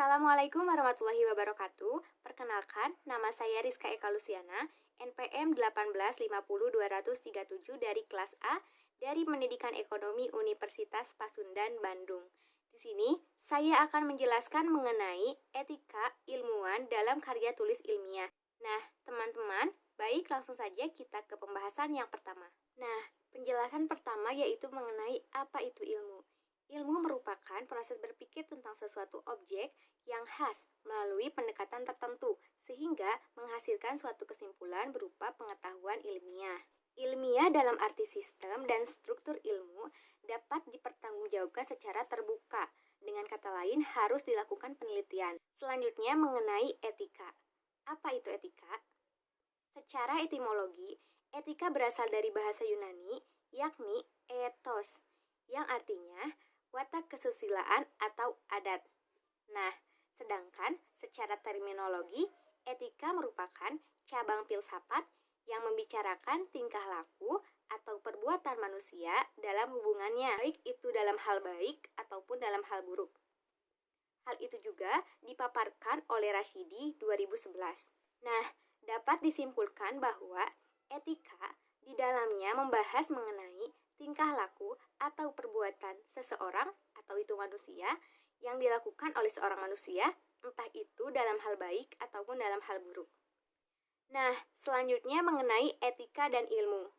Assalamualaikum warahmatullahi wabarakatuh. Perkenalkan, nama saya Rizka Eka Lusiana, NPM 1850237 dari kelas A dari Pendidikan Ekonomi Universitas Pasundan, Bandung. Di sini, saya akan menjelaskan mengenai etika ilmuwan dalam karya tulis ilmiah. Nah, teman-teman, baik langsung saja kita ke pembahasan yang pertama. Nah, penjelasan pertama yaitu mengenai apa itu ilmu. Ilmu merupakan proses berpikir tentang sesuatu objek yang khas melalui pendekatan tertentu, sehingga menghasilkan suatu kesimpulan berupa pengetahuan ilmiah. Ilmiah dalam arti sistem dan struktur ilmu dapat dipertanggungjawabkan secara terbuka. Dengan kata lain, harus dilakukan penelitian. Selanjutnya mengenai etika. Apa itu etika? Secara etimologi, etika berasal dari bahasa Yunani, yakni ethos, yang artinya watak kesusilaan atau adat. Nah, sedangkan secara terminologi, etika merupakan cabang filsafat yang membicarakan tingkah laku atau perbuatan manusia dalam hubungannya, baik itu dalam hal baik ataupun dalam hal buruk. Hal itu juga dipaparkan oleh Rashidi 2011. Nah, dapat disimpulkan bahwa etika di dalamnya membahas mengenai tingkah laku atau perbuatan seseorang atau itu manusia yang dilakukan oleh seorang manusia, entah itu dalam hal baik ataupun dalam hal buruk. Nah, selanjutnya mengenai etika dan ilmu.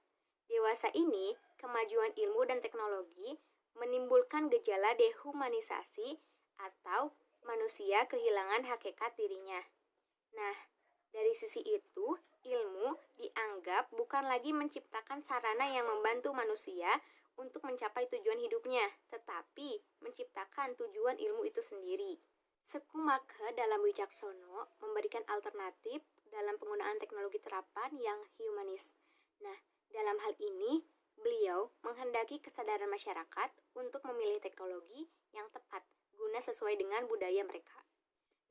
Dewasa ini, kemajuan ilmu dan teknologi menimbulkan gejala dehumanisasi atau manusia kehilangan hakikat dirinya. Nah, dari sisi itu, ilmu dianggap bukan lagi menciptakan sarana yang membantu manusia untuk mencapai tujuan hidupnya, tetapi menciptakan tujuan ilmu itu sendiri. Sekumaka dalam Wicaksono memberikan alternatif dalam penggunaan teknologi terapan yang humanis. Nah, dalam hal ini, beliau menghendaki kesadaran masyarakat untuk memilih teknologi yang tepat guna sesuai dengan budaya mereka.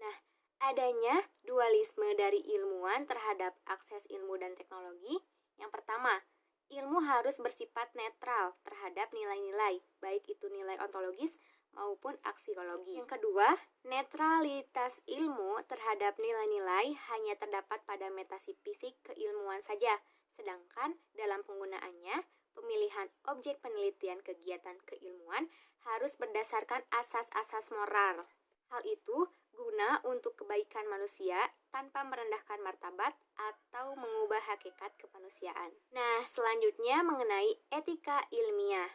Nah, adanya dualisme dari ilmuwan terhadap akses ilmu dan teknologi. Yang pertama, ilmu harus bersifat netral terhadap nilai-nilai, baik itu nilai ontologis maupun aksiologi. Yang kedua, netralitas ilmu terhadap nilai-nilai hanya terdapat pada metafisik keilmuan saja, sedangkan dalam penggunaannya, pemilihan objek penelitian kegiatan keilmuan harus berdasarkan asas-asas moral. Hal itu guna untuk kebaikan manusia tanpa merendahkan martabat atau mengubah hakikat kemanusiaan. Nah, selanjutnya mengenai etika ilmiah.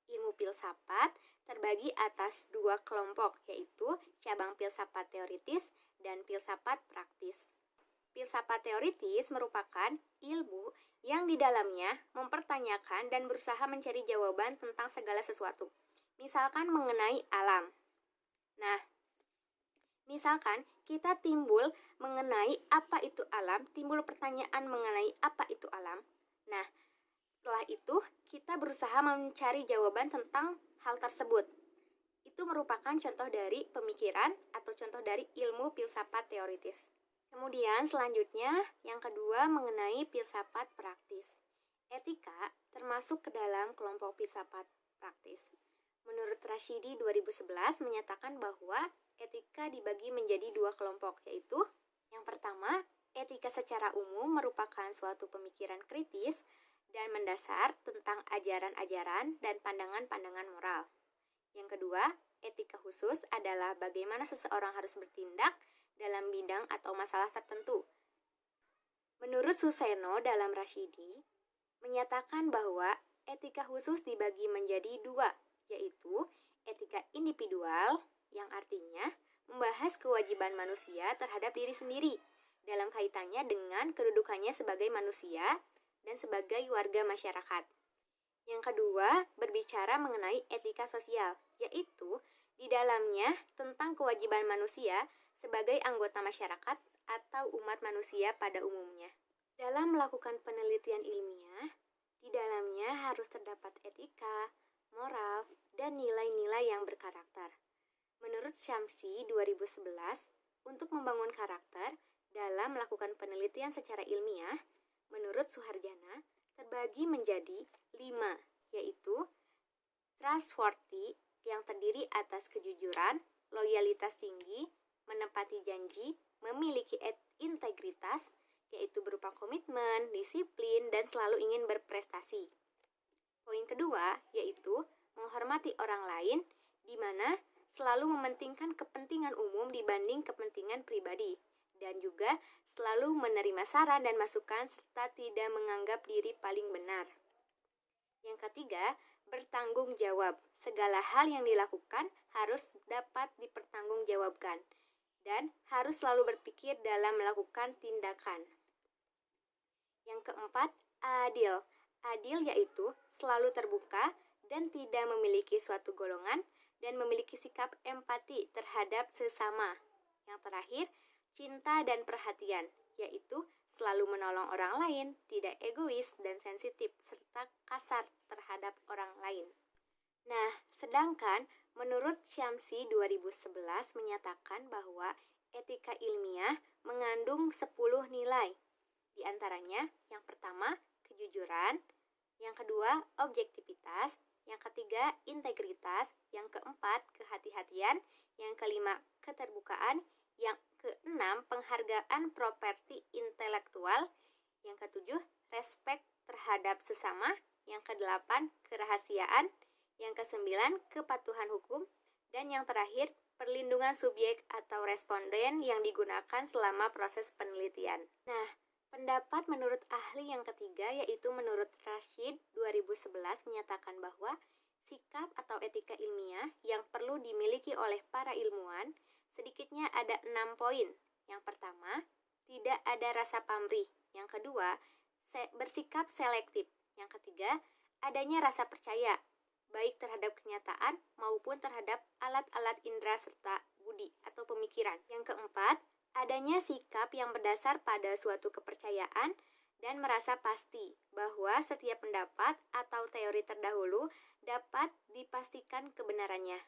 Ilmu filsafat terbagi atas dua kelompok, yaitu cabang filsafat teoritis dan filsafat praktis. Filsafat teoritis merupakan ilmu yang di dalamnya mempertanyakan dan berusaha mencari jawaban tentang segala sesuatu. Misalkan mengenai alam. Nah, misalkan kita timbul mengenai apa itu alam, timbul pertanyaan mengenai apa itu alam. Nah, setelah itu kita berusaha mencari jawaban tentang hal tersebut. Itu merupakan contoh dari pemikiran atau contoh dari ilmu filsafat teoritis. Kemudian selanjutnya yang kedua mengenai filsafat praktis. Etika termasuk ke dalam kelompok filsafat praktis. Menurut Rashidi 2011 menyatakan bahwa etika dibagi menjadi dua kelompok, yaitu yang pertama, etika secara umum merupakan suatu pemikiran kritis dan mendasar tentang ajaran-ajaran dan pandangan-pandangan moral. Yang kedua, etika khusus adalah bagaimana seseorang harus bertindak dalam bidang atau masalah tertentu. Menurut Suseno dalam Rashidi, menyatakan bahwa etika khusus dibagi menjadi dua, yaitu etika individual yang artinya membahas kewajiban manusia terhadap diri sendiri dalam kaitannya dengan kedudukannya sebagai manusia dan sebagai warga masyarakat. Yang kedua, berbicara mengenai etika sosial, yaitu di dalamnya tentang kewajiban manusia sebagai anggota masyarakat atau umat manusia pada umumnya. Dalam melakukan penelitian ilmiah, di dalamnya harus terdapat etika, moral, dan nilai-nilai yang berkarakter. Menurut Syamsi 2011, untuk membangun karakter dalam melakukan penelitian secara ilmiah, menurut Suharjana, terbagi menjadi 5, yaitu trustworthy yang terdiri atas kejujuran, loyalitas tinggi, menepati janji, memiliki integritas, yaitu berupa komitmen, disiplin, dan selalu ingin berprestasi. Poin kedua yaitu menghormati orang lain, di mana selalu mementingkan kepentingan umum dibanding kepentingan pribadi, dan juga selalu menerima saran dan masukan serta tidak menganggap diri paling benar. Yang ketiga, bertanggung jawab. Segala hal yang dilakukan harus dapat dipertanggungjawabkan dan harus selalu berpikir dalam melakukan tindakan. Yang keempat, adil. Adil yaitu selalu terbuka dan tidak memiliki suatu golongan dan memiliki sikap empati terhadap sesama. Yang terakhir, cinta dan perhatian, yaitu selalu menolong orang lain, tidak egois dan sensitif, serta kasar terhadap orang lain. Nah, sedangkan menurut Syamsi 2011 menyatakan bahwa etika ilmiah mengandung 10 nilai. Di antaranya, yang pertama, kejujuran, yang kedua, objektivitas, yang ketiga, integritas, yang keempat, kehati-hatian, yang kelima, keterbukaan, yang keenam, penghargaan properti intelektual, yang ketujuh, respek terhadap sesama, yang kedelapan, kerahasiaan, yang kesembilan, kepatuhan hukum, dan yang terakhir, perlindungan subjek atau responden yang digunakan selama proses penelitian. Nah, pendapat menurut ahli yang ketiga yaitu menurut Rashid 2011 menyatakan bahwa sikap atau etika ilmiah yang perlu dimiliki oleh para ilmuwan sedikitnya ada 6 poin. Yang pertama, tidak ada rasa pamrih. Yang kedua, bersikap selektif. Yang ketiga, adanya rasa percaya, baik terhadap kenyataan maupun terhadap alat-alat indera serta budi atau pemikiran. Yang keempat, adanya sikap yang berdasar pada suatu kepercayaan dan merasa pasti bahwa setiap pendapat atau teori terdahulu dapat dipastikan kebenarannya.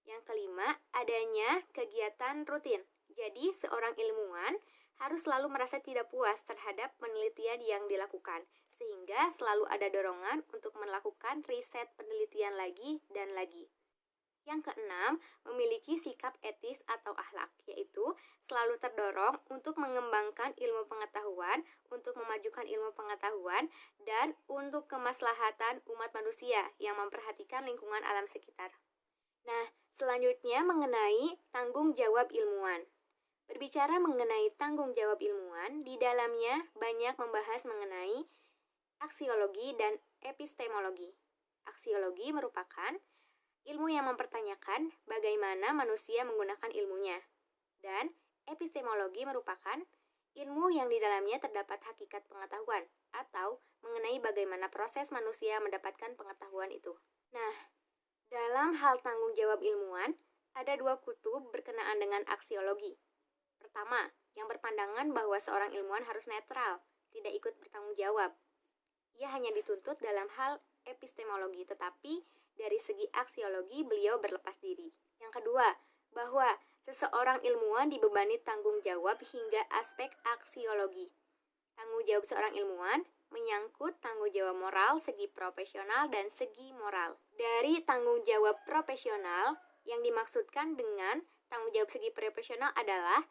Yang kelima, adanya kegiatan rutin. Jadi, seorang ilmuwan harus selalu merasa tidak puas terhadap penelitian yang dilakukan, sehingga selalu ada dorongan untuk melakukan riset penelitian lagi dan lagi. Yang keenam, memiliki sikap etis atau akhlak, yaitu selalu terdorong untuk mengembangkan ilmu pengetahuan, untuk memajukan ilmu pengetahuan, dan untuk kemaslahatan umat manusia yang memperhatikan lingkungan alam sekitar. Nah, selanjutnya mengenai tanggung jawab ilmuwan. Berbicara mengenai tanggung jawab ilmuwan, di dalamnya banyak membahas mengenai aksiologi dan epistemologi. Aksiologi merupakan ilmu yang mempertanyakan bagaimana manusia menggunakan ilmunya. Dan epistemologi merupakan ilmu yang di dalamnya terdapat hakikat pengetahuan atau mengenai bagaimana proses manusia mendapatkan pengetahuan itu. Nah, dalam hal tanggung jawab ilmuwan, ada 2 kutub berkenaan dengan aksiologi. Pertama, yang berpandangan bahwa seorang ilmuwan harus netral, tidak ikut bertanggung jawab. Ia hanya dituntut dalam hal epistemologi, tetapi dari segi aksiologi beliau berlepas diri. Yang kedua, bahwa seseorang ilmuwan dibebani tanggung jawab hingga aspek aksiologi. Tanggung jawab seorang ilmuwan menyangkut tanggung jawab moral segi profesional dan segi moral. Dari tanggung jawab profesional, yang dimaksudkan dengan tanggung jawab segi profesional adalah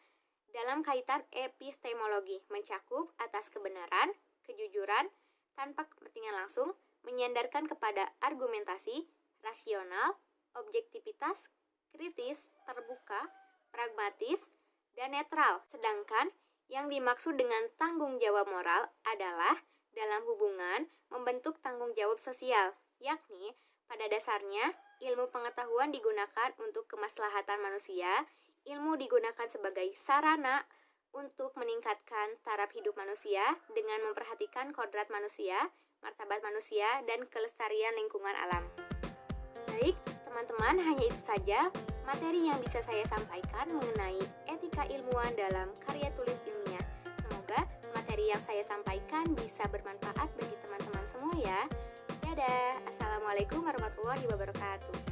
dalam kaitan epistemologi, mencakup atas kebenaran, kejujuran, tanpa kepentingan langsung, menyandarkan kepada argumentasi, rasional, objektivitas, kritis, terbuka, pragmatis, dan netral. Sedangkan yang dimaksud dengan tanggung jawab moral adalah dalam hubungan membentuk tanggung jawab sosial, yakni pada dasarnya ilmu pengetahuan digunakan untuk kemaslahatan manusia, ilmu digunakan sebagai sarana untuk meningkatkan taraf hidup manusia dengan memperhatikan kodrat manusia, martabat manusia, dan kelestarian lingkungan alam. Baik, teman-teman, hanya itu saja materi yang bisa saya sampaikan mengenai etika ilmuwan dalam karya tulis ilmiah. Semoga materi yang saya sampaikan bisa bermanfaat bagi teman-teman semua ya. Dadah, Assalamualaikum warahmatullahi wabarakatuh.